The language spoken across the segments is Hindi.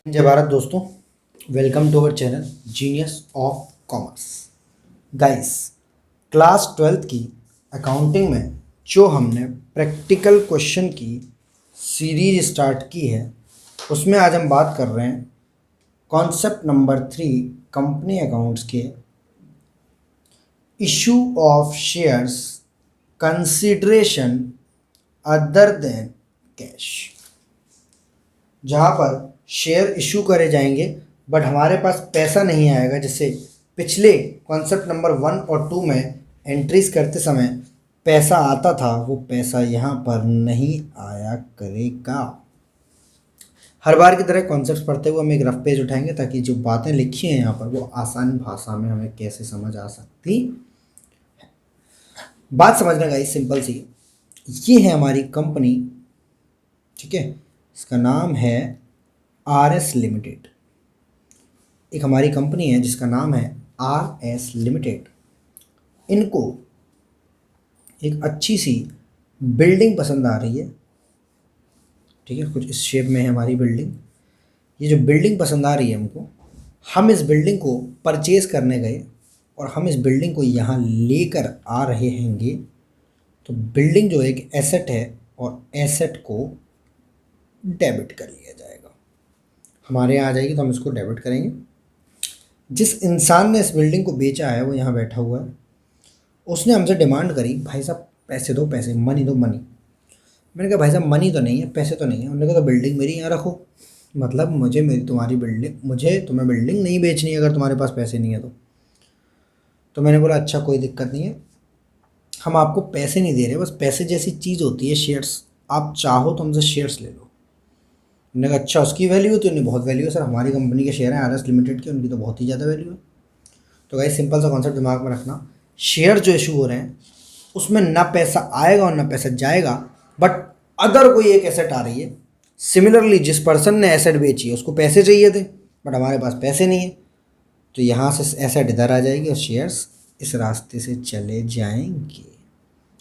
जय भारत दोस्तों, welcome to our channel genius of commerce. Guys, class 12th की अकाउंटिंग में जो हमने प्रैक्टिकल क्वेश्चन की सीरीज स्टार्ट की है उसमें आज हम बात कर रहे हैं कॉन्सेप्ट नंबर 3 कंपनी अकाउंट्स के issue of shares consideration other than cash. जहाँ पर शेयर इशू करे जाएंगे बट हमारे पास पैसा नहीं आएगा। जैसे पिछले कॉन्सेप्ट नंबर 1 और 2 में एंट्रीज करते समय पैसा आता था, वो पैसा यहाँ पर नहीं आया करेगा। हर बार की तरह कॉन्सेप्ट पढ़ते हुए हम एक रफ पेज उठाएंगे ताकि जो बातें लिखी हैं यहाँ पर वो आसान भाषा में हमें कैसे समझ आ सकती। बात समझना गाइस सिंपल सी, ये है हमारी कंपनी, ठीक है। इसका नाम है RS लिमिटेड। एक हमारी कंपनी है जिसका नाम है RS लिमिटेड। इनको एक अच्छी सी बिल्डिंग पसंद आ रही है, ठीक है। कुछ इस शेप में है हमारी बिल्डिंग। ये जो बिल्डिंग पसंद आ रही है हमको, हम इस बिल्डिंग को परचेज करने गए और हम इस बिल्डिंग को यहाँ लेकर आ रहे हैंगे। तो बिल्डिंग जो एक एसेट है और एसेट को डेबिट कर लिया जाएगा। हमारे यहाँ आ जाएगी तो हम इसको डेबिट करेंगे। जिस इंसान ने इस बिल्डिंग को बेचा है वो यहाँ बैठा हुआ है। उसने हमसे डिमांड करी, भाई साहब पैसे दो, पैसे, मनी दो, मनी। मैंने कहा भाई साहब मनी तो नहीं है, पैसे तो नहीं है। उन्होंने कहा तो बिल्डिंग मेरी यहाँ रखो। मतलब मुझे मेरी तुम्हारी बिल्डिंग, मुझे तुम्हें बिल्डिंग नहीं बेचनी अगर तुम्हारे पास पैसे नहीं है तो मैंने बोला अच्छा कोई दिक्कत नहीं है, हम आपको पैसे नहीं दे रहे, बस पैसे जैसी चीज़ होती है शेयर्स, आप चाहो तो हमसे शेयर्स ले लो। मैंने कहा अच्छा उसकी वैल्यू है? तो उन्हें बहुत वैल्यू है सर, हमारी कंपनी के शेयर हैं RS लिमिटेड के, उनकी तो बहुत ही ज़्यादा वैल्यू है। तो गाइस सिंपल सा कॉन्सेप्ट दिमाग में रखना, शेयर जो इशू हो रहे हैं उसमें ना पैसा आएगा और ना पैसा जाएगा, बट अगर कोई एक एसेट आ रही है, सिमिलरली जिस पर्सन ने एसेट बेची है उसको पैसे चाहिए थे बट हमारे पास पैसे नहीं है, तो यहाँ से एसेट इधर आ जाएगी और शेयर्स इस रास्ते से चले जाएंगे।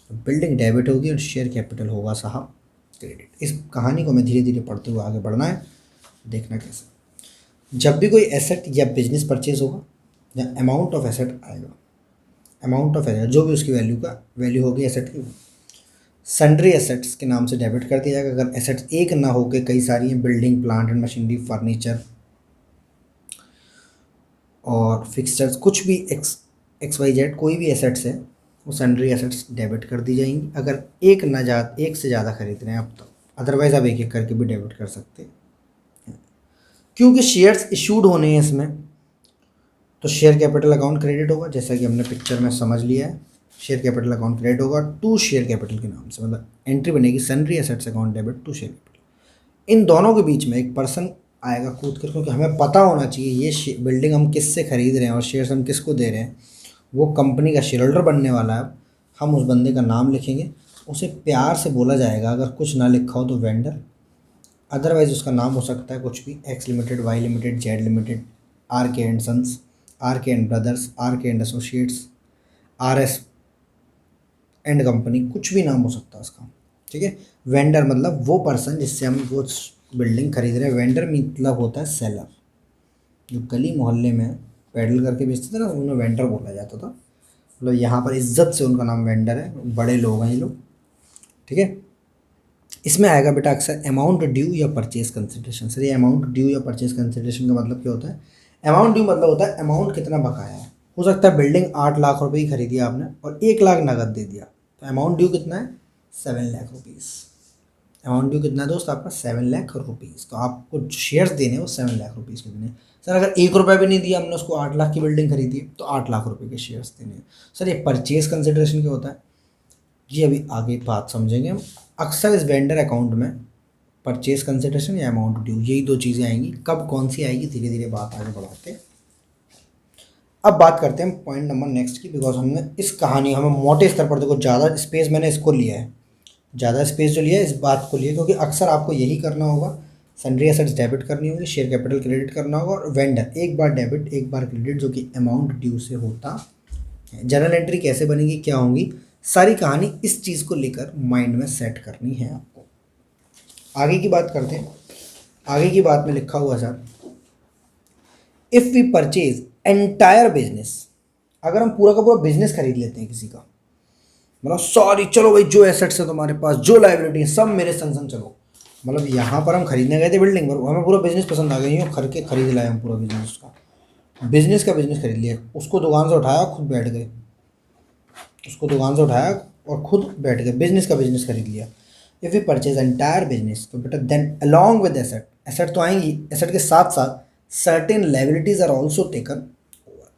बिल्डिंग डेबिट होगी और शेयर कैपिटल होगा साहब क्रेडिट। इस कहानी को मैं धीरे धीरे पढ़ते हुए आगे बढ़ना है, देखना कैसे। जब भी कोई एसेट या बिजनेस परचेज होगा या अमाउंट ऑफ एसेट आएगा, अमाउंट ऑफ एसेट जो भी उसकी वैल्यू होगी एसेट की, सन्ड्री एसेट्स के नाम से डेबिट कर दिया जाएगा। अगर एसेट्स एक ना हो के कई सारी हैं, building, plant and machinery, furniture और फिक्सचर्स, कुछ भी XYZ कोई भी एसेट्स है, वो सन्ड्री एसेट्स डेबिट कर दी जाएंगी। अगर एक से ज़्यादा खरीद रहे हैं आप तो, अदरवाइज़ आप एक एक करके भी डेबिट कर सकते हैं। क्योंकि शेयर्स इशूड होने हैं इसमें, तो शेयर कैपिटल अकाउंट क्रेडिट होगा, जैसा कि हमने पिक्चर में समझ लिया है। शेयर कैपिटल अकाउंट क्रेडिट होगा टू शेयर कैपिटल के नाम से, मतलब एंट्री बनेगी sundry assets account debit to share capital. इन दोनों के बीच में एक पर्सन आएगा कूद कर, क्योंकि हमें पता होना चाहिए ये बिल्डिंग हम किससे खरीद रहे हैं और शेयर्स हम किसको दे रहे हैं। वो कंपनी का शेयर होल्डर बनने वाला है। हम उस बंदे का नाम लिखेंगे, उसे प्यार से बोला जाएगा, अगर कुछ ना लिखा हो तो वेंडर, अदरवाइज उसका नाम हो सकता है कुछ भी, X limited, Y limited, Z limited, RK and sons, RK and brothers, RK and associates, RS and company, कुछ भी नाम हो सकता है उसका, ठीक है। वेंडर मतलब वो पर्सन जिससे हम वो बिल्डिंग खरीद रहे हैं। वेंडर मतलब होता है सेलर। जो गली मोहल्ले में पैडल करके बेचते थे ना, उन्हें वेंडर बोला जाता था। मतलब यहाँ पर इज्जत से उनका नाम वेंडर है, बड़े लोग हैं ये लोग, ठीक है। इसमें आएगा बेटा अक्सर अमाउंट ड्यू या परचेज कंसिडरेशन। सर ये अमाउंट ड्यू या परचेज कंसिडरेशन का मतलब क्या होता है? अमाउंट ड्यू मतलब होता है अमाउंट कितना बकाया है। हो सकता है बिल्डिंग 8 लाख रुपए की खरीदी आपने और 1 लाख नगद दे दिया, तो अमाउंट ड्यू कितना है? 7 लाख रुपीज़। अमाउंट ड्यू कितना है दोस्त आपका? 7 लाख रुपीज़। तो आपको शेयर्स देने वो 7 लाख रुपीज़ के देने। सर अगर 1 रुपया भी नहीं दिया हमने, उसको 8 लाख की बिल्डिंग खरीदी है, तो 8 लाख रुपए के शेयर्स देने हैं। सर ये परचेज कंसिडरेशन क्या होता है? ये अभी आगे बात समझेंगे हम। अक्सर इस वेंडर अकाउंट में परचेज कंसिडरेशन या अमाउंट ड्यू, यही दो चीज़ें आएंगी। कब कौन सी आएगी धीरे धीरे बात आगे बढ़ाते हैं। अब बात करते हैं पॉइंट नंबर नेक्स्ट की, बिकॉज हमने इस कहानी, हमें मोटे स्तर पर, देखो ज़्यादा स्पेस मैंने इसको लिया है, ज़्यादा स्पेस जो लिया है इस बात को लिया क्योंकि अक्सर आपको यही करना होगा। सन्ड्री एसेट्स डेबिट करनी होगी, शेयर कैपिटल क्रेडिट करना होगा, और वेंडर एक बार डेबिट एक बार क्रेडिट, जो कि अमाउंट ड्यू से होता है। जर्नल एंट्री कैसे बनेगी, क्या होंगी, सारी कहानी इस चीज़ को लेकर माइंड में सेट करनी है आपको। आगे की बात करते हैं। आगे की बात में लिखा हुआ sir, if we purchase entire business, अगर हम पूरा का पूरा बिजनेस खरीद लेते हैं किसी का, मतलब सॉरी चलो भाई जो एसेट्स है तुम्हारे पास, जो लाइबिलिटी है सब मेरे संग संग चलो, मतलब यहाँ पर हम खरीदने गए थे बिल्डिंग पर, हमें पूरा बिजनेस पसंद आ गई है, खरीद लाए हम पूरा बिजनेस, उसका बिजनेस खरीद लिया, उसको दुकान से उठाया खुद बैठ गए, उसको दुकान से उठाया और खुद बैठ गए, बिजनेस का बिजनेस खरीद लिया। If you purchase entire business, तो बेटा then along with asset, asset तो आएंगी, एसेट के साथ साथ certain liabilities are also taken,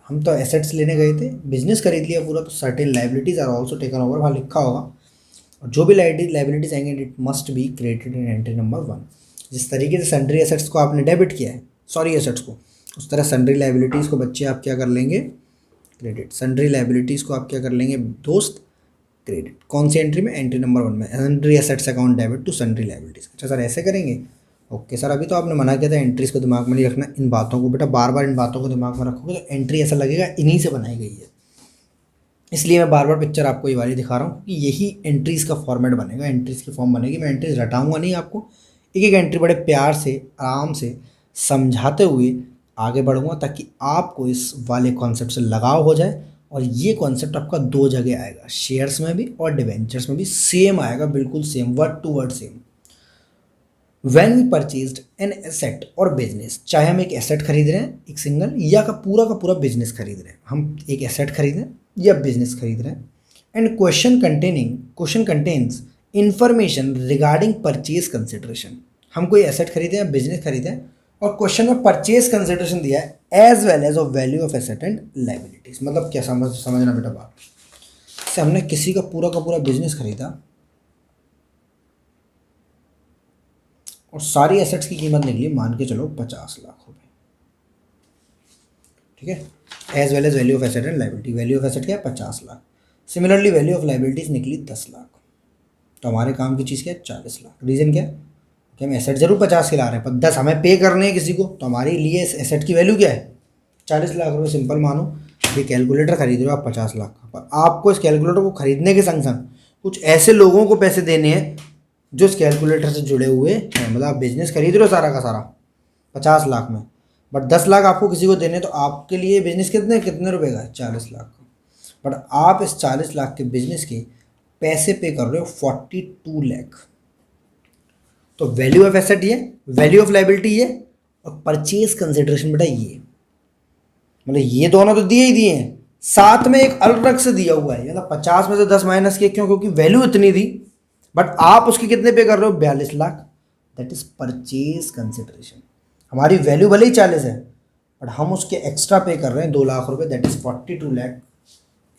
हम तो एसेट्स लेने गए थे, बिजनेस खरीद लिया पूरा, तो certain liabilities are also taken over, वहाँ लिखा होगा, और जो भी लाइबिलिटीज़ आएंगे it must be credited in entry number 1। जिस तरीके से सन्ड्री एसेट्स को आपने डेबिट किया है, सॉरी एसेट्स को, उस तरह सन्ड्री लाइबिलिटीज़ को बच्चे आप क्या कर लेंगे, क्रेडिट। सन्ड्री लाइबिलिटीज़ को आप क्या कर लेंगे दोस्त, क्रेडिट। कौन सी एंट्री में, एंट्री नंबर 1 में, sundry assets account debit to sundry liabilities. अच्छा सर ऐसे करेंगे, ओके सर, अभी तो आपने मना किया था एंट्रीज को दिमाग में नहीं रखना, इन बातों को बेटा बार बार इन बातों को दिमाग में रखोगे तो एंट्री ऐसा लगेगा इन्हीं से बनाई गई है, इसलिए मैं बार बार पिक्चर आपको ये वाली दिखा रहा हूँ कि यही एंट्रीज़ का फॉर्मेट बनेगा, एंट्रीज़ की फॉर्म बनेगी। मैं एंट्रीज रटाऊंगा नहीं आपको, एक एक एंट्री बड़े प्यार से आराम से समझाते हुए आगे बढ़ूंगा, ताकि आपको इस वाले कॉन्सेप्ट से लगाव हो जाए, और ये कॉन्सेप्ट आपका 2 जगह आएगा, शेयर्स में भी और डिवेंचर्स में भी सेम आएगा, बिल्कुल same, word to word same. When we purchased an asset और बिजनेस, चाहे हम एक एसेट खरीद रहे हैं एक सिंगल, या का पूरा बिजनेस खरीद रहे हैं, हम एक एसेट खरीद रहे हैं या बिजनेस खरीद रहे हैं, and question contains information regarding purchase consideration, हम कोई एसेट खरीदे या बिजनेस खरीदे हैं और क्वेश्चन में परचेज कंसिडरेशन दिया है as well as of value of asset and liabilities. मतलब क्या समझना बेटा बात, से हमने किसी का पूरा बिजनेस खरीदा और सारी एसेट्स की कीमत निकली मान के चलो 50 लाख रुपए, ठीक है, as well as value of asset and liability. Value of asset क्या है, 50 lakh. Similarly value of liabilities निकली 10 लाख, तो हमारे काम की चीज़ क्या है, 40 लाख। रीज़न क्या है कि हम एसेट जरूर 50 के ला रहे हैं, पर 10 हमें पे करने हैं किसी को, तो हमारे लिए इस एसेट की वैल्यू क्या है, 40 लाख रुपये। सिंपल मानो, ये कैलकुलेटर खरीद रहे हो आप 50 लाख का, पर आपको इस कैलकुलेटर को खरीदने के संग संग कुछ ऐसे लोगों को पैसे देने हैं जो इस कैलकुलेटर से जुड़े हुए हैं। मतलब आप बिजनेस खरीद रहे हो सारा का सारा 50 लाख में, बट 10 लाख आपको किसी को देने, तो आपके लिए बिजनेस कितने रुपए का है, 40 लाख का, बट आप इस 40 लाख के बिजनेस के पैसे पे कर रहे हो 42 लाख। तो वैल्यू ऑफ एसेट ये, वैल्यू ऑफ लाइबिलिटी ये, और परचेज कंसिडरेशन बेटा ये, मतलब ये दोनों तो दिए ही दिए हैं, साथ में एक अलग से दिया हुआ है, मतलब 50 में से 10 माइनस किए, क्यों, क्योंकि वैल्यू इतनी थी, बट आप उसके कितने पे कर रहे हो, 42 lakh, that is purchase consideration. हमारी वैल्यू भले ही 40 है, बट हम उसके एक्स्ट्रा पे कर रहे हैं 2 लाख रुपए, दैट इज 42 लाख,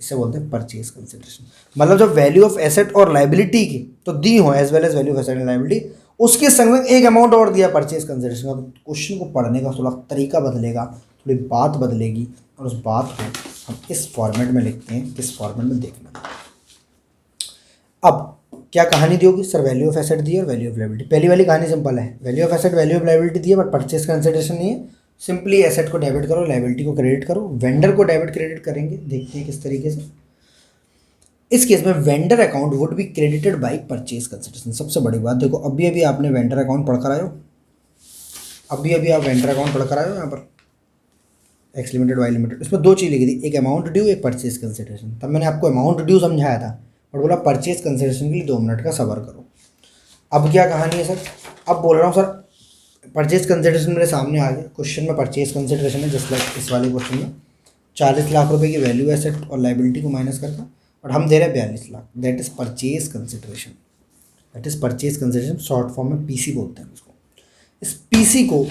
इसे बोलते हैं परचेज कंसिडरेशन। मतलब जब वैल्यू ऑफ एसेट और लाइबिलिटी की तो दी हो as well as value of asset and liability, उसके संग एक अमाउंट और दिया परचेज कंसिडरेशन का, तो क्वेश्चन को पढ़ने का थोड़ा तरीका बदलेगा, थोड़ी बात बदलेगी, और उस बात को हम इस फॉर्मेट में लिखते हैं, किस फॉर्मेट में देखना। अब क्या कहानी दी होगी, सर वैल्यू ऑफ एसेट दी और वैल्यू ऑफ लाइबिलिटी। पहली वाली कहानी सिंपल है, value of asset value of liability दी है, बट परचेज कंसिडरेशन नहीं है। सिंपली एसेट को डेबिट करो, लाइबिलिटी को क्रेडिट करो, वेंडर को डेबिट क्रेडिट करेंगे, देखते हैं किस तरीके से। इस केस में vendor account would be credited by purchase consideration. सबसे बड़ी बात देखो, अभी अभी आपने वेंडर अकाउंट पढ़कर आए हो, अभी आप वेंडर अकाउंट पढ़कर आए हो, यहाँ पर एक्स लिमिटेड वाई लिमिटेड, इसमें 2 चीज़ लिखी थी, एक अमाउंट ड्यू, एक परचेज कंसिडरेशन। तब मैंने आपको अमाउंट ड्यू समझाया था और बोला परचेज कंसिडरेशन के लिए 2 मिनट का सब्र करो। अब क्या कहानी है सर, अब बोल रहा हूँ सर परचेज कंसिडरेशन मेरे सामने आ गया, क्वेश्चन में परचेज कंसिडरेशन है, जस्ट लाइक इस वाले क्वेश्चन में 40 लाख रुपए की वैल्यू एसेट और लाइबिलिटी को माइनस करके, और हम दे रहे हैं 42 lakh, that is purchase consideration, that is purchase consideration, short form में पीसी बोलते हैं उसको। इस पीसी को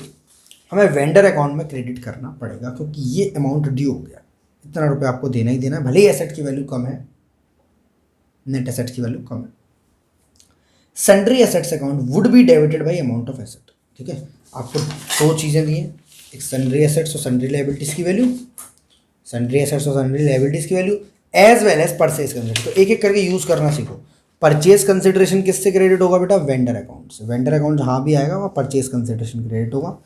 हमें वेंडर अकाउंट में क्रेडिट करना पड़ेगा, क्योंकि ये अमाउंट ड्यू हो गया, इतना रुपये आपको देना ही देना है, भले ही एसेट की वैल्यू कम है, नेट एसेट की वैल्यू कम है। Sundry assets account would be debited by amount of asset, ठीक है। आपको 2 चीज़ें दी हैं, एक सन्ड्री एसेट्स और सन्ड्री लाइबिलिटीज़ की वैल्यू, सन्ड्री एसेट्स और सन्ड्री लाइबिलिटीज़ की value as well as purchase consideration. तो एक एक करके यूज़ करना सीखो। परचेज कंसिडरेशन किससे क्रेडिट होगा बेटा, वेंडर अकाउंट से। वेंडर अकाउंट जहाँ भी आएगा वहाँ परचेज कंसिडरेशन क्रेडिट होगा।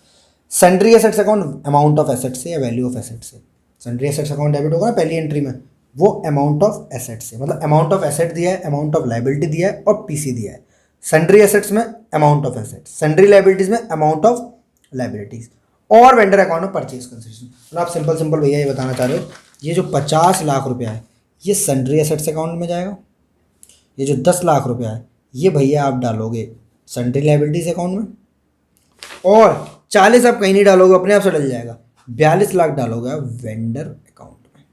Sundry assets account amount of asset से या वैल्यू ऑफ एसेट से, सन्ड्री एसेट्स अकाउंट डेबिट होगा ना पहली एंट्री में, वो अमाउंट ऑफ एसेट से, मतलब अमाउंट ऑफ एसेट दिया है, अमाउंट ऑफ लाइबिलिटी दिया है और पीसी दिया है, सन्ड्री एसेट्स में amount of assets, sundry liabilities में अमाउंट ऑफ लाइबिलिटीज, और वेंडर अकाउंट में परचेज कंसिडरेशन। मतलब आप सिंपल सिंपल भैया ये बताना चाह रहे हो, ये जो 50 लाख रुपया है ये सन्ड्री एसेट्स अकाउंट में जाएगा, ये जो 10 लाख रुपया है ये भैया आप डालोगे सन्ड्री लाइबिलिटीज अकाउंट में, और 40 आप कहीं नहीं डालोगे, अपने आप से डल जाएगा, 42 लाख डालोगे आप वेंडर अकाउंट में,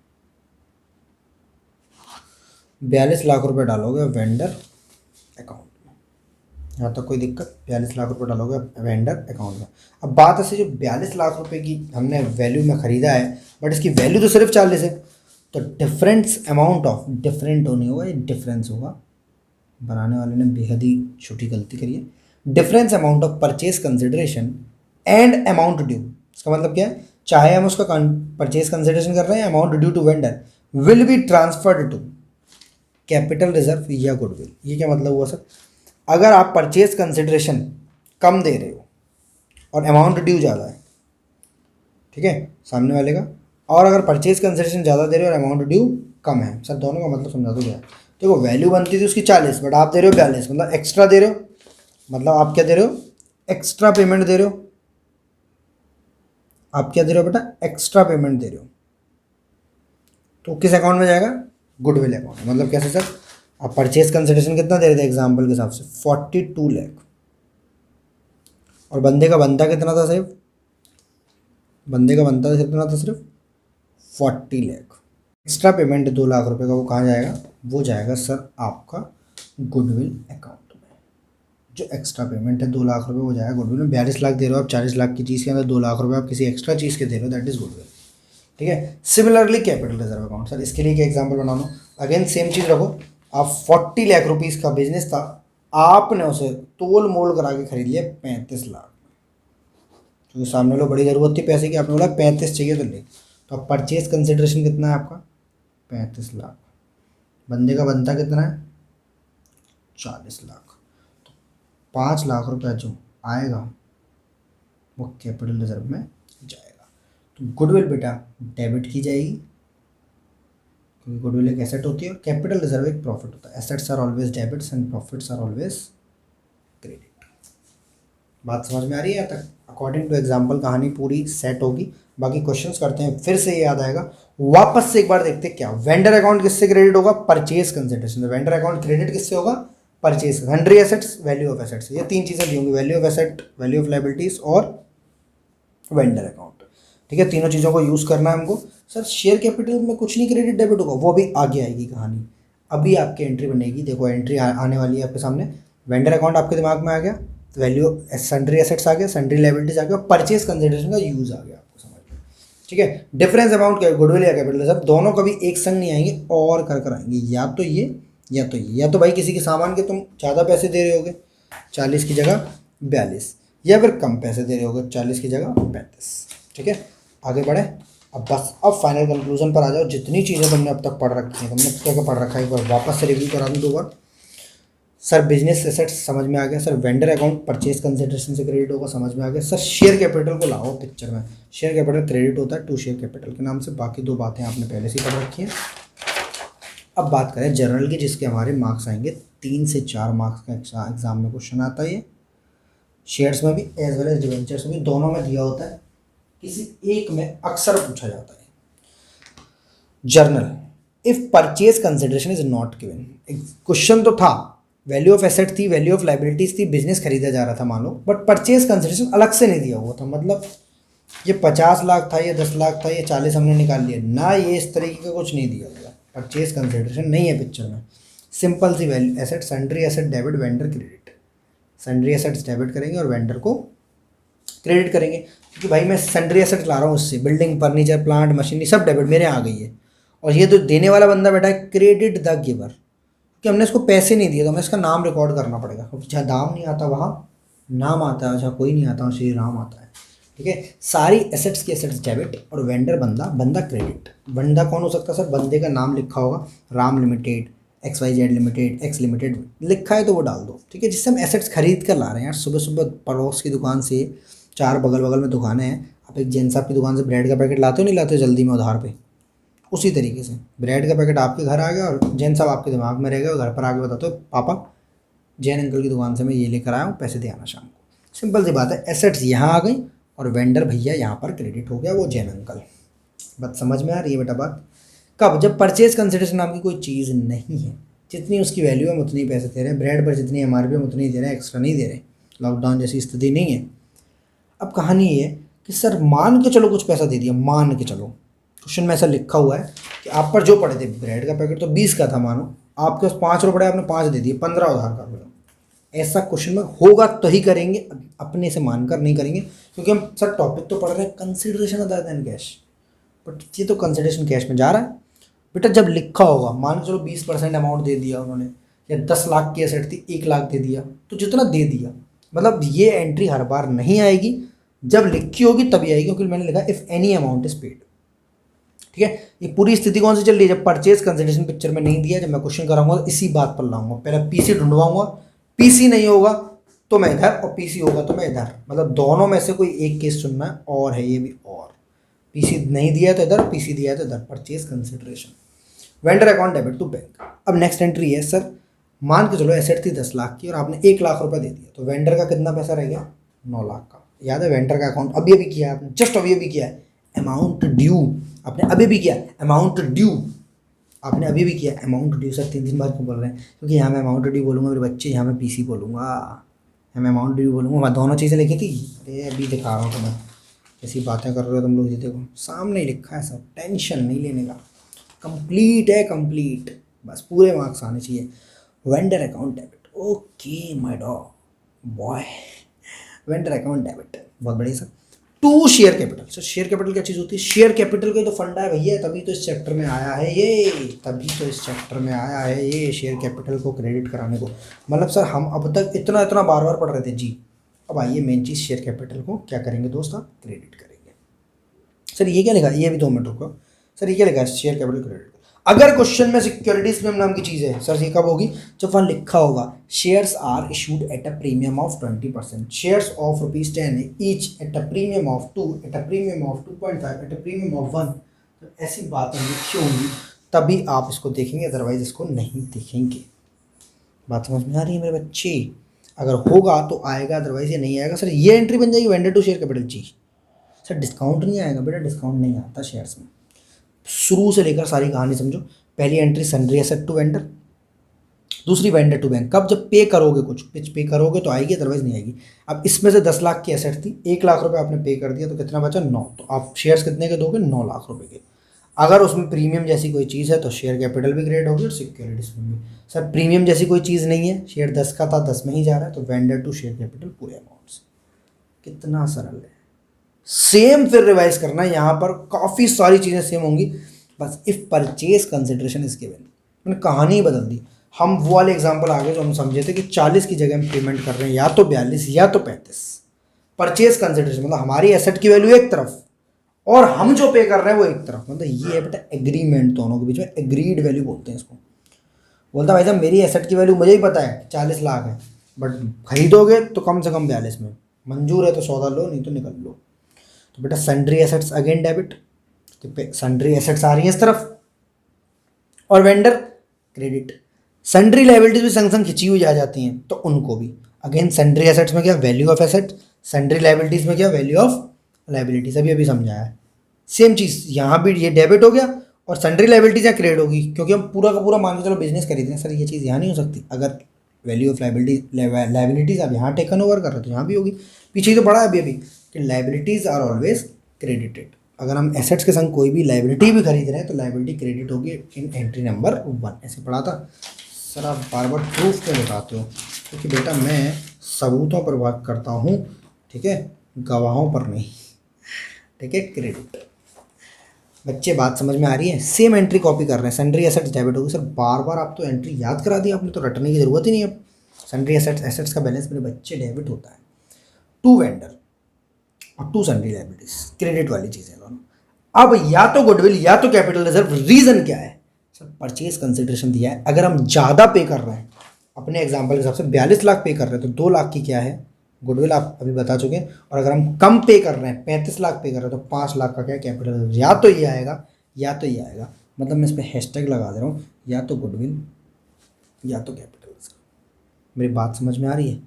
42 लाख रुपए डालोगे वेंडर अकाउंट में। यहाँ तक कोई दिक्कत? 42 लाख रुपए डालोगे वेंडर अकाउंट में। अब बात ऐसे, जो 42 लाख रुपए की हमने वैल्यू में ख़रीदा है बट इसकी वैल्यू तो सिर्फ 40 है, तो डिफरेंस अमाउंट ऑफ, डिफरेंट नहीं होगा, ये डिफरेंस होगा, बनाने वाले ने बेहद ही छोटी गलती करी है। Difference amount of purchase consideration and amount due, इसका मतलब क्या है, चाहे हम उसका परचेज कंसिडरेशन कर रहे हैं, amount due to vendor will be transferred to capital reserve या गुडविल। ये क्या मतलब हुआ सर? अगर आप परचेज कंसिडरेशन कम दे रहे हो और अमाउंट ड्यू ज़्यादा है, ठीक है, सामने वाले का, और अगर परचेज कंसिडरेशन ज़्यादा दे रहे हो और अमाउंट ड्यू कम है, सर दोनों का मतलब समझा दो क्या है। देखो वैल्यू बनती थी उसकी 40, बट आप दे रहे हो 42, मतलब एक्स्ट्रा दे रहे हो, मतलब आप क्या दे रहे हो, एक्स्ट्रा पेमेंट दे रहे हो। आप क्या दे रहे हो बेटा? एक्स्ट्रा पेमेंट दे रहे हो। तो किस अकाउंट में जाएगा? Goodwill account. मतलब कैसे सर? आप परचेज कंसिडरेशन कितना दे रहे थे एग्जाम्पल के हिसाब से? 42 लाख, और बंदे का बनता कितना था? सिर्फ बंदे का बनता कितना था? सिर्फ 40 लाख। एक्स्ट्रा पेमेंट 2 लाख रुपए का वो कहाँ जाएगा? वो जाएगा सर आपका गुडविल अकाउंट में। जो एक्स्ट्रा पेमेंट है 2 लाख रुपए वो जाएगा गुडविल में। 42 लाख दे रहे हो आप 40 लाख की चीज़ के अंदर, 2 लाख रुपए आप किसी एक्स्ट्रा चीज़ के दे रहे हो, दैट इज गुडविल, ठीक है। Similarly capital reserve account, sir इसके लिए क्या एग्जाम्पल बना लो? अगेन सेम चीज़ रखो, आप 40 लाख रुपीज़ का बिजनेस था, आपने उसे तोल मोल करा के खरीद लिया 35 लाख, क्योंकि सामने लो बड़ी ज़रूरत थी पैसे की, आपने बोला 35 चाहिए तो ले, तो अब परचेज कंसिडरेशन कितना है आपका? 35 लाख। बंदे का बनता कितना है? 40 लाख। तो 5 लाख रुपया जो आएगा वो कैपिटल रिजर्व में जाएगा। तो गुडविल बेटा डेबिट की जाएगी, क्योंकि गुडविल एक एसेट होती है और कैपिटल रिजर्व एक प्रॉफिट होता है। Assets are always debits and profits are always credit. बात समझ में आ रही है? यहाँ तक अकॉर्डिंग टू एग्जाम्पल कहानी पूरी सेट होगी। बाकी क्वेश्चंस करते हैं, फिर से ये याद आएगा, वापस से एक बार देखते हैं क्या वेंडर अकाउंट किससे क्रेडिट होगा? Purchase consideration. Vendor account credit किससे होगा? Purchase. Sundry assets, value of assets, ये 3 चीज़ें दी होंगी, value of asset, value of liabilities और वेंडर अकाउंट, ठीक है। तीनों चीज़ों को यूज़ करना है हमको। सर शेयर कैपिटल में कुछ नहीं क्रेडिट डेबिट होगा, वो भी आगे आएगी कहानी। अभी आपकी एंट्री बनेगी, देखो एंट्री आने वाली है आपके सामने। वेंडर अकाउंट आपके दिमाग में आ गया, वैल्यू सन्ड्री एसेट्स आ गया, सन्ड्री लाइबिलिटीज आ गया, परचेज कंसिडरेशन का यूज़ आ गया आपको समझ में, ठीक है। डिफरेंस अमाउंट क्या है? गुडविल या कैपिटल रिजर्व, दोनों कभी एक संग नहीं आएंगे, और कर आएंगे, या तो ये या तो ये। या तो भाई किसी के सामान के तुम ज़्यादा पैसे दे रहे होगे, 40 की जगह 42, या फिर कम पैसे दे रहे होगे, 40 की जगह 35, ठीक है। आगे बढ़े, अब बस अब फाइनल कंक्लूजन पर आ जाओ। जितनी चीज़ें तुमने अब तक पढ़ रखी हैं, तुमने क्या क्या पढ़ रखा है, एक बार वापस से रिव्यू करा दूँ 2 बार। सर बिजनेस एसेट्स समझ में आ गया, sir vendor account purchase consideration से क्रेडिट होगा, समझ में आ गया। सर शेयर कैपिटल को लाओ पिक्चर में, शेयर कैपिटल क्रेडिट होता है टू शेयर कैपिटल के नाम से। बाकी 2 बातें आपने पहले से ही पढ़ रखी हैं। अब बात करें जनरल की, जिसके हमारे मार्क्स आएंगे 3 से 4 मार्क्स का एग्जाम में क्वेश्चन आता है। ये शेयर्स में भी एज वेल एज डिवेंचर्स में भी, दोनों में दिया होता है, किसी एक में अक्सर पूछा जाता है। Journal, if purchase consideration is not given, question तो था, वैल्यू ऑफ एसेट थी, वैल्यू ऑफ लाइबिलिटीज थी, बिजनेस खरीदा जा रहा था मान लो, बट परचेज कंसिडरेशन अलग से नहीं दिया हुआ था। मतलब ये 50 लाख था, ये 10 लाख था, ये 40 हमने निकाल लिया ना, ये इस तरीके का कुछ नहीं दिया हुआ। परचेज कंसिडरेशन नहीं है पिक्चर में, simple see value asset, sundry asset debit, vendor credit. Sundry assets debit करेंगे और वेंडर को क्रेडिट करेंगे, क्योंकि भाई मैं सन्ड्री एसेट ला रहा हूँ उससे, बिल्डिंग, फर्नीचर, प्लांट, मशीनरी सब डेबिट मेरे आ गई है, और ये तो देने वाला बंदा बैठा है क्रेडिट द गिवर, कि हमने इसको पैसे नहीं दिए, तो हमें इसका नाम रिकॉर्ड करना पड़ेगा, क्योंकि जहाँ दाम नहीं आता वहाँ नाम आता है, जहाँ कोई नहीं आता वहाँ श्री राम आता है, ठीक है। सारी एसेट्स की एसेट्स डेबिट और वेंडर बंदा क्रेडिट। बंदा कौन हो सकता है सर? बंदे का नाम लिखा होगा, Ram limited, XYZ limited, x limited लिखा है तो वो डाल दो, ठीक है। जिससे हम एसेट्स खरीद कर ला रहे हैं यार, सुबह सुबह पड़ोस की दुकान से, 4 बगल बगल में दुकानें हैं, आप एक जैन साहब की दुकान से ब्रेड का पैकेट लाते हो नहीं लाते हो जल्दी में उधार पे, उसी तरीके से ब्रेड का पैकेट आपके घर आ गया और जैन साहब आपके दिमाग में रह गया, घर पर आके बताते हो पापा जैन अंकल की दुकान से मैं ये लेकर आया हूँ, पैसे दे आना शाम को। सिंपल सी बात है, एसेट्स यहाँ आ गई और वेंडर भैया यहाँ पर क्रेडिट हो गया, वो जैन अंकल। बात समझ में आ रही है बेटा बात? कब? जब परचेज कंसिडरेशन नाम की कोई चीज़ नहीं है, जितनी उसकी वैल्यू है हम उतनी पैसे दे रहे हैं, ब्रेड पर जितनी एमआरपी हम उतनी दे रहे हैं, एक्स्ट्रा नहीं दे रहे। लॉकडाउन जैसी स्थिति नहीं है। अब कहानी ये है कि सर मान के चलो कुछ पैसा दे दिया, मान के चलो, क्वेश्चन में ऐसा लिखा हुआ है कि आप पर जो पड़े थे, ब्रेड का पैकेट तो 20 का था, मानो आपके पास 5 रुपये, आपने 5 दे दिए, 15 उधार कर लो। ऐसा क्वेश्चन में होगा तो ही करेंगे, अपने से मानकर नहीं करेंगे, क्योंकि हम सर टॉपिक तो पढ़ रहे हैं consideration other than cash, but ये तो कंसिडरेशन कैश में जा रहा है। बेटा जब लिखा होगा, मान के चलो 20% अमाउंट दे दिया उन्होंने, या 10 लाख की एसेट थी 1 लाख दे दिया, तो जितना दे दिया, मतलब ये एंट्री हर बार नहीं आएगी, जब लिखी होगी तभी आएगी, क्योंकि मैंने लिखा if any amount is paid. ठीक है, ये पूरी स्थिति कौन सी चल रही है? जब परचेज कंसिडरेशन पिक्चर में नहीं दिया, जब मैं क्वेश्चन कराऊंगा तो इसी बात पर लाऊंगा, पहले पीसी ढूंढवाऊंगा, पीसी नहीं होगा तो मैं इधर, और पीसी होगा तो मैं इधर, मतलब दोनों में से कोई एक केस चुनना है, और है ये भी, और पीसी नहीं दिया तो इधर, पीसी दिया तो इधर, purchase consideration, vendor account debit to bank. अब नेक्स्ट एंट्री है सर, मान के चलो एसेट थी 10 लाख की और आपने 1 लाख रुपए दे दिया, तो वेंडर का कितना पैसा रह गया? 9 लाख का। याद है वेंडर का अकाउंट अभी अभी किया है आपने, जस्ट अभी अभी किया है, अमाउंट ड्यू आपने अभी भी किया, अमाउंट ड्यू आपने अभी भी किया, अमाउंट ड्यू। सर 3 बार क्यों बोल रहे हैं? क्योंकि यहाँ मैं अमाउंट ड्यू बोलूँगा मेरे बच्चे, यहाँ मैं पीसी बोलूँगा, यहाँ मैं अमाउंट ड्यू बोलूँगा, मैं दोनों चीज़ें लिखी थी। अरे अभी दिखा रहा हूँ तुम्हें, कैसी बातें कर रहे हो तुम लोग, ये देखो सामने ही लिखा है सर, टेंशन नहीं लेने का, कंप्लीट है कंप्लीट, बस पूरे मार्क्स आने चाहिए। Vendor account debit, okay my dog boy, vendor account debit बहुत बढ़िया sir. To share capital, sir share capital क्या चीज़ होती है? शेयर कैपिटल का तो फंडा है भैया, तभी तो इस चैप्टर में आया है ये, तभी तो इस चैप्टर में आया है ये, शेयर कैपिटल को क्रेडिट कराने को। मतलब सर हम अब तक इतना इतना बार बार पढ़ रहे थे जी, अब आइए मेन चीज़, शेयर कैपिटल को क्या करेंगे दोस्त आप? क्रेडिट करेंगे। सर ये क्या लिखा है? ये भी 2 मिनट रुको सर, ये क्या लिखा है? Share capital credit. अगर क्वेश्चन में सिक्योरिटीज में नाम की चीज़ है सर, ये कब होगी? जब वहाँ लिखा होगा shares are issued at a premium of 20%, shares of ₹10 each at a premium of 2, at a premium of 2.5, at a premium of 1, तो ऐसी बातें लिखी होंगी तभी आप इसको देखेंगे, अदरवाइज इसको नहीं देखेंगे। बात समझ में आ रही है मेरे बच्चे? अगर होगा तो आएगा, अदरवाइज ये नहीं आएगा। सर ये एंट्री बन जाएगी वेंडर टू शेयर कैपिटल जी। सर डिस्काउंट नहीं आएगा बेटा, डिस्काउंट नहीं आता शेयर्स में। शुरू से लेकर सारी कहानी समझो। पहली entry sundry asset to vendor, दूसरी वेंडर टू बैंक। कब? जब पे करोगे, कुछ पे करोगे तो आएगी, अदरवाइज नहीं आएगी। अब इसमें से 10 लाख की एसेट थी, 1 लाख रुपए आपने पे कर दिया, तो कितना बचा? 9। तो आप शेयर्स कितने के दोगे? 9 लाख रुपए के। अगर उसमें प्रीमियम जैसी कोई चीज़ है तो शेयर कैपिटल भी क्रिएट होगी और सिक्योरिटीज में भी। सर प्रीमियम जैसी कोई चीज़ नहीं है, शेयर 10 का था, 10 में ही जा रहा है, तो वेंडर टू शेयर कैपिटल पूरे अमाउंट से। कितना सरल है। सेम फिर रिवाइज करना है, यहाँ पर काफ़ी सारी चीज़ें सेम होंगी, बस if purchase consideration is given. मैंने कहानी ही बदल दी। हम वो वाले एग्जांपल आ गए जो हम समझे थे कि 40 की जगह हम पेमेंट कर रहे हैं या तो 42 या तो 35। परचेज कंसिडरेशन मतलब हमारी एसेट की वैल्यू एक तरफ और हम जो पे कर रहे हैं वो एक तरफ, मतलब ये है बेटा एग्रीमेंट दोनों के बीच में, एग्रीड वैल्यू बोलते हैं इसको। बोलता भाई साहब मेरी एसेट की वैल्यू मुझे ही पता है 40 लाख है, बट खरीदोगे तो कम से कम 42 में, मंजूर है तो सौदा लो, नहीं तो निकल लो। तो बेटा सन्ड्री एसेट्स अगेन डेबिट, तो सन्ड्री एसेट्स आ रही है इस तरफ, और वेंडर क्रेडिट। सन्ड्री लाइबिलिटीज भी संग संग खिंची हुई आ जाती हैं, तो उनको भी अगेन सन्ड्री एसेट्स में क्या? Value of asset. Sundry liabilities में क्या? Value of liabilities. अभी समझाया है। सेम चीज़ यहाँ भी, ये डेबिट हो गया और सन्ड्री लाइबिलिटीज यहाँ क्रेडिट होगी, क्योंकि हम पूरा का पूरा मान के चलो बिजनेस खरीद रहे हैं। सर ये चीज़ यहाँ नहीं हो सकती, अगर वैल्यू ऑफ लाइबिलिटीज आप यहाँ टेकन ओवर कर रहे हो तो यहाँ भी होगी। पीछे ही तो पढ़ा है अभी कि लाइबिलिटीज आर ऑलवेज क्रेडिटेड। अगर हम एसेट्स के संग कोई भी लाइबिलिटी भी खरीद रहे हैं तो लाइबिलिटी क्रेडिट होगी इन एंट्री नंबर 1। ऐसे पढ़ा था सर। आप बार बार प्रूफ क्यों बताते हो? क्योंकि बेटा मैं सबूतों पर बात करता हूँ, ठीक है, गवाहों पर नहीं, ठीक है। क्रेडिट बच्चे बात समझ में आ रही है? सेम एंट्री कॉपी कर रहे हैं, सन्ड्री एसेट्स डेबिट होगी। सर बार बार आप तो एंट्री याद करा दी आपने, तो रटने की जरूरत ही नहीं है। सन्ड्री एसेट्स का बैलेंस मेरे बच्चे डेबिट होता है। टू वेंडर और टू सन्ड्री लायबिलिटीज, क्रेडिट वाली चीज़ें दोनों। अब या तो गुडविल या तो कैपिटल रिजर्व। रीजन क्या है? सर परचेज कंसिडरेशन दिया है, अगर हम ज़्यादा पे कर रहे हैं, अपने एग्जाम्पल के हिसाब से 42 लाख पे कर रहे हैं, तो 2 लाख की क्या है? गुडविल आप अभी बता चुके हैं। और अगर हम कम पे कर रहे हैं, 35 लाख पे कर रहे हैं, तो 5 लाख का क्या? Capital reserve. या तो ये आएगा या तो ये आएगा, मतलब मैं इस पर हैशटैग लगा दे रहा हूँ, या तो गुडविल या तो कैपिटल रिजर्व। मेरी बात समझ में आ रही है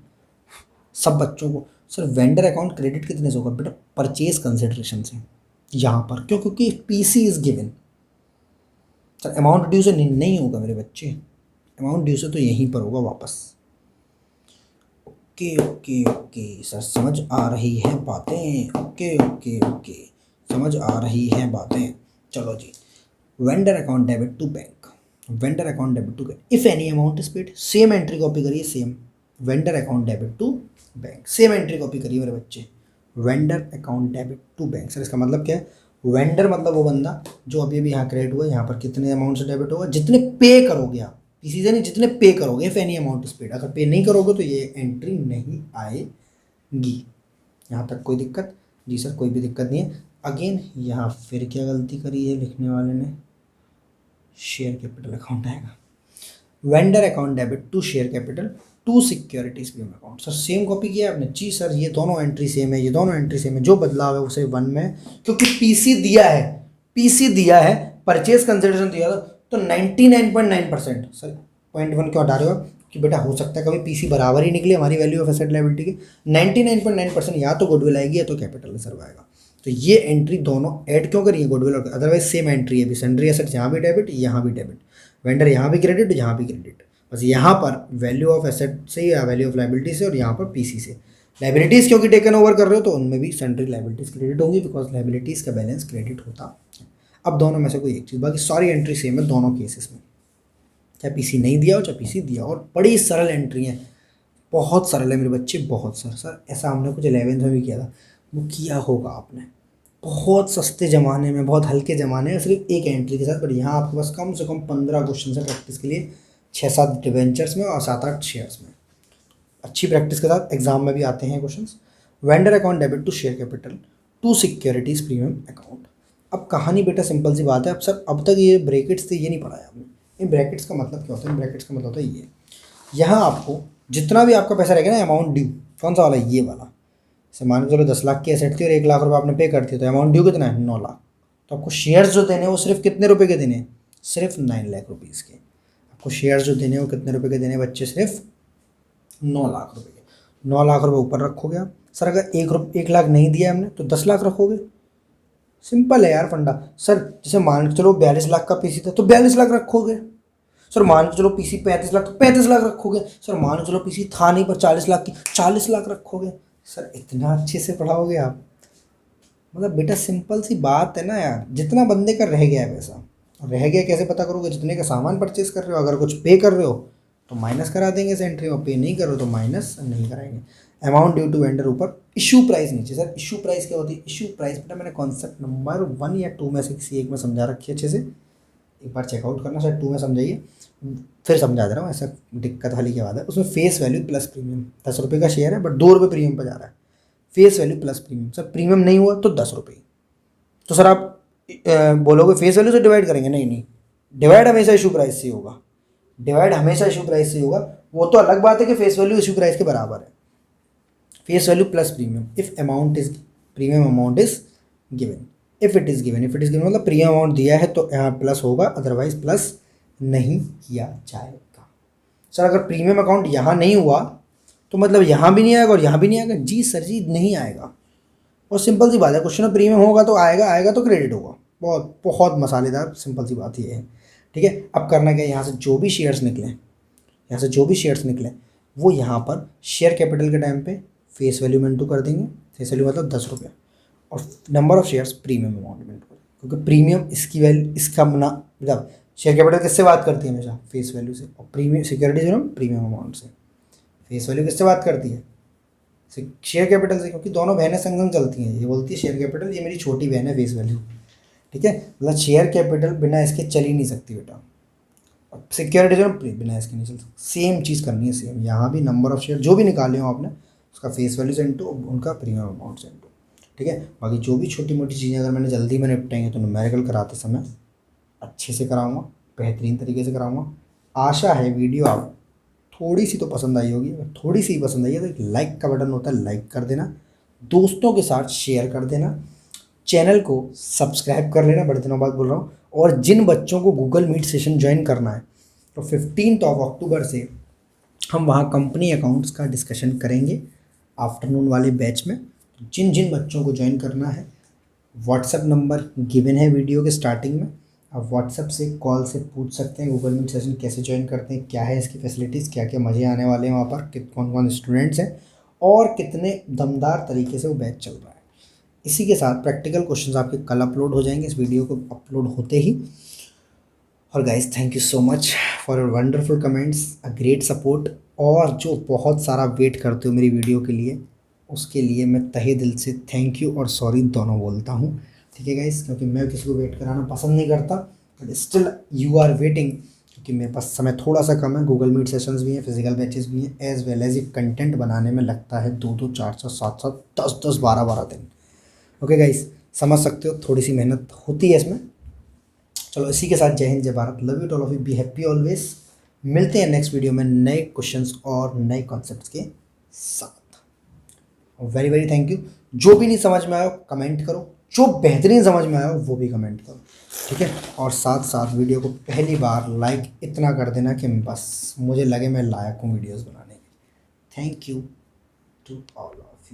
सब बच्चों को? सर वेंडर अकाउंट क्रेडिट कितने से होगा बेटा? परचेज कंसिडरेशन से। यहाँ पर क्यों? क्योंकि PC is given. Sir amount due से नहीं होगा मेरे बच्चे, अमाउंट ड्यू से तो यहीं पर होगा वापस। ओके ओके ओके सर, समझ आ रही है बातें। ओके ओके ओके, समझ आ रही हैं बातें। चलो जी, vendor account debit to bank, vendor account debit to bank, if any amount is paid, same entry copy करिए, same vendor account debit to bank, same entry copy करिए मेरे बच्चे, vendor account debit to bank. Sir इसका मतलब क्या है? वेंडर मतलब वो बंदा जो अभी अभी यहाँ क्रेडिट हुआ, यहाँ पर कितने अमाउंट से डेबिट होगा? जितने पे करोगे आप, पीसी से नहीं, जितने पे करोगे, if any amount is paid. अगर पे नहीं करोगे तो ये एंट्री नहीं आएगी। यहाँ तक कोई दिक्कत? जी सर कोई भी दिक्कत नहीं है। अगेन यहाँ फिर क्या गलती करी है लिखने वाले ने? शेयर कैपिटल अकाउंट आएगा, vendor account debit to share capital to securities premium account. Sir same copy किया आपने? जी सर ये दोनों एंट्री सेम है, ये दोनों एंट्री सेम है, जो बदलाव है उसे 1 में, क्योंकि पीसी दिया है, पीसी दिया है, परचेज कंसिडरेशन दिया था, तो 99.9%। सर 0.1 क्यों हटा रहे हो? कि बेटा हो सकता है कभी पीसी बराबर ही निकले हमारी वैल्यू ऑफ एसेट लायबिलिटी की। 99.9% या तो गुडविल आएगी या तो कैपिटल रिजर्व आएगा। तो ये एंट्री दोनों ऐड क्यों करी है गुडविल और, अदरवाइज सेम एंट्री है भी, सन्ड्री एसेट यहाँ भी डेबिट यहाँ भी डेबिट, वेंडर यहाँ भी क्रेडिट यहाँ भी क्रेडिट, बस यहाँ पर वैल्यू ऑफ एसेट से या वैल्यू ऑफ लाइबिलिटी से, और यहाँ पर पीसी से। लाइबिलिटीज़ क्योंकि टेकन ओवर कर रहे हो तो उनमें भी सन्ड्री लाइबिलिटीज़ क्रेडिट होंगी, बिकॉज लाइबिलिटीज़ का बैलेंस क्रेडिट होता है। अब दोनों में से कोई एक चीज़, बाकी सारी एंट्री सेम है दोनों केसेस में, चाहे पीसी नहीं दिया हो चाहे पीसी दिया हो, और बड़ी सरल एंट्री है, बहुत सरल है मेरे बच्चे, बहुत सरल। सर ऐसा हमने कुछ 11th में भी किया था, वो किया होगा आपने, बहुत सस्ते ज़माने में, बहुत हल्के ज़माने में, सिर्फ एक एंट्री के साथ। बट यहाँ आपके पास कम से कम 15 क्वेश्चन है प्रैक्टिस के लिए, 6-7 डिवेंचर्स में और 7-8 शेयर्स में। अच्छी प्रैक्टिस के साथ एग्जाम में भी आते हैं questions. Vendor account debit to share capital to securities premium account. अब कहानी बेटा सिंपल सी बात है। अब सर अब तक ये ब्रैकेट्स थे, ये नहीं पढ़ाया आपने। इन ब्रैकेट्स का मतलब क्या होता है? इन ब्रैकेट्स का मतलब होता है ये, यहाँ आपको जितना भी आपका पैसा रहेगा ना, अमाउंट ड्यू, कौन सा वाला? ये वाला। से मान के चलो 10 लाख की एसेट थी और 1 लाख रुपये आपने पे कर दिया, तो अमाउंट ड्यू कितना है? 9 लाख। तो आपको शेयर्स जो देने हैं वो सिर्फ कितने रुपए के देने हैं? सिर्फ 9 लाख रुपीज़ के। आपको शेयर्स जो देने हैं वो कितने रुपए के देने हैं बच्चे? सिर्फ 9 लाख रुपए के। 9 लाख रुपए ऊपर रखोगे आप। सर अगर 1 लाख नहीं दिया हमने तो 10 लाख रखोगे। सिंपल है यार फंडा। सर जैसे मान के चलो 42 लाख का पीसी था तो 42 लाख रखोगे। सर मान के चलो पीसी 35 लाख तो 35 लाख रखोगे। सर मान के चलो पीसी था नहीं पर 40 लाख की, 40 लाख रखोगे। सर इतना अच्छे से पढ़ाओगे आप, मतलब बेटा सिंपल सी बात है ना यार। जितना बंदे का रह गया है पैसा, रह गया कैसे पता करोगे? जितने का सामान परचेज कर रहे हो, अगर कुछ पे कर रहे हो तो माइनस करा देंगे इस एंट्री में, पे नहीं कर रहे हो तो माइनस नहीं कराएंगे। अमाउंट ड्यू टू वेंडर ऊपर, इशू प्राइस नीचे। सर इशू प्राइस क्या होती है? इशू प्राइस बेटा मैंने कॉन्सेप्ट नंबर 1 या 2 में से किसी एक में समझा रखी है अच्छे से, एक बार चेकआउट करना। सर 2 में समझाइए, फिर समझा दे रहा हूँ, ऐसा दिक्कत वाली क्या बात है। उसमें फेस वैल्यू प्लस प्रीमियम, 10 रुपये का शेयर है बट 2 रुपये प्रीमियम पर जा रहा है। Face value plus premium. Sir premium नहीं हुआ तो 10 रुपये। तो सर आप बोलोगे फेस वैल्यू से डिवाइड करेंगे? नहीं नहीं, डिवाइड हमेशा इशू प्राइस से होगा, डिवाइड हमेशा इशू प्राइस से होगा। वो तो अलग बात है कि फेस वैल्यू इशू प्राइस के बराबर है। Face value plus premium, if amount is premium amount is given, if it is given, if it is given मतलब प्रीमियम अमाउंट दिया है तो यहाँ प्लस होगा, अदरवाइज प्लस नहीं किया जाएगा। सर अगर प्रीमियम अकाउंट यहाँ नहीं हुआ तो मतलब यहाँ भी नहीं आएगा और यहाँ भी नहीं आएगा? जी सर जी नहीं आएगा। और सिंपल सी बात है, क्वेश्चन में प्रीमियम होगा तो आएगा, आएगा तो क्रेडिट होगा। बहुत बहुत मसालेदार सिंपल सी बात ये है। ठीक है, अब करना क्या है, यहाँ से जो भी शेयर्स निकलें, यहाँ से जो भी शेयर्स निकलें वो यहाँ पर शेयर कैपिटल के टाइम पे फेस वैल्यू में इंटू कर देंगे। फेस वैल्यू मतलब 10 रुपये, और number of shares premium amount में इंटू, क्योंकि प्रीमियम इसकी वैल्यू, इसका मतलब शेयर कैपिटल किससे बात करती है? हमेशा फेस वैल्यू से। और प्रीमियम सिक्योरिटीज में प्रीमियम अमाउंट से। फेस वैल्यू किससे बात करती है? शेयर कैपिटल से, क्योंकि दोनों बहनें संग संग चलती हैं। ये बोलती है शेयर कैपिटल, ये मेरी छोटी बहन है फेस वैल्यू। ठीक है, मतलब शेयर कैपिटल बिना इसके चल ही नहीं सकती बेटा, सिक्योरिटी जो बिना इसके नहीं चल सकती। सेम चीज़ करनी है, सेम यहाँ भी नंबर ऑफ शेयर जो भी निकाले हो आपने उसका फेस वैल्यू से इंटू उनका प्रीमियम अमाउंट से इंटू। ठीक है, बाकी जो भी छोटी मोटी चीज़ें अगर मैंने जल्दी में निपटाएंगे तो न्यूमेरिकल कराते समय अच्छे से कराऊंगा, बेहतरीन तरीके से कराऊंगा। आशा है वीडियो आप थोड़ी सी तो पसंद आई होगी। थोड़ी सी पसंद आई है तो एक लाइक का बटन होता है, लाइक कर देना, दोस्तों के साथ शेयर कर देना, चैनल को सब्सक्राइब कर लेना, बड़े दिनों बाद बोल रहा हूँ। और जिन बच्चों को गूगल मीट सेशन ज्वाइन करना है तो 15 अक्टूबर से हम वहाँ कंपनी अकाउंट्स का डिस्कशन करेंगे आफ्टरनून वाले बैच में। जिन जिन बच्चों को ज्वाइन करना है, व्हाट्सएप नंबर गिवन है वीडियो के स्टार्टिंग में, आप व्हाट्सएप से कॉल से पूछ सकते हैं गूगल मीट सेशन कैसे ज्वाइन करते हैं, क्या है इसकी फैसिलिटीज़, क्या क्या मज़े आने वाले हैं वहाँ पर, कौन कौन स्टूडेंट्स हैं और कितने दमदार तरीके से वो बैच चल रहा है। इसी के साथ प्रैक्टिकल क्वेश्चंस आपके कल अपलोड हो जाएंगे इस वीडियो को अपलोड होते ही। और guys thank you so much for your wonderful comments, a great support, और जो बहुत सारा वेट करते हो मेरी वीडियो के लिए, उसके लिए मैं तहे दिल से थैंक यू और सॉरी दोनों बोलता हूँ। ठीक है गाइस, क्योंकि मैं किसी को वेट कराना पसंद नहीं करता, but still you are waiting, क्योंकि मेरे पास समय थोड़ा सा कम है। गूगल मीट सेशंस भी हैं, फिजिकल बैचेस भी हैं, एज वेल एज ये कंटेंट बनाने में लगता है 2-2, 4-4, 7-7, 10-10, 12-12 दिन। ओके गाइस, समझ सकते हो थोड़ी सी मेहनत होती है इसमें। चलो इसी के साथ जय हिंद, जय Bharat, love you all of you, be happy always. मिलते हैं नेक्स्ट वीडियो में नए क्वेश्चंस और नए कॉन्सेप्ट्स के साथ। Very very thank you. जो भी नहीं समझ में आया कमेंट करो, जो बेहतरीन समझ में आया वो भी कमेंट करो, ठीक है। और साथ साथ वीडियो को पहली बार लाइक इतना कर देना कि बस मुझे लगे मैं लायक हूँ वीडियोस बनाने के। Thank you to all of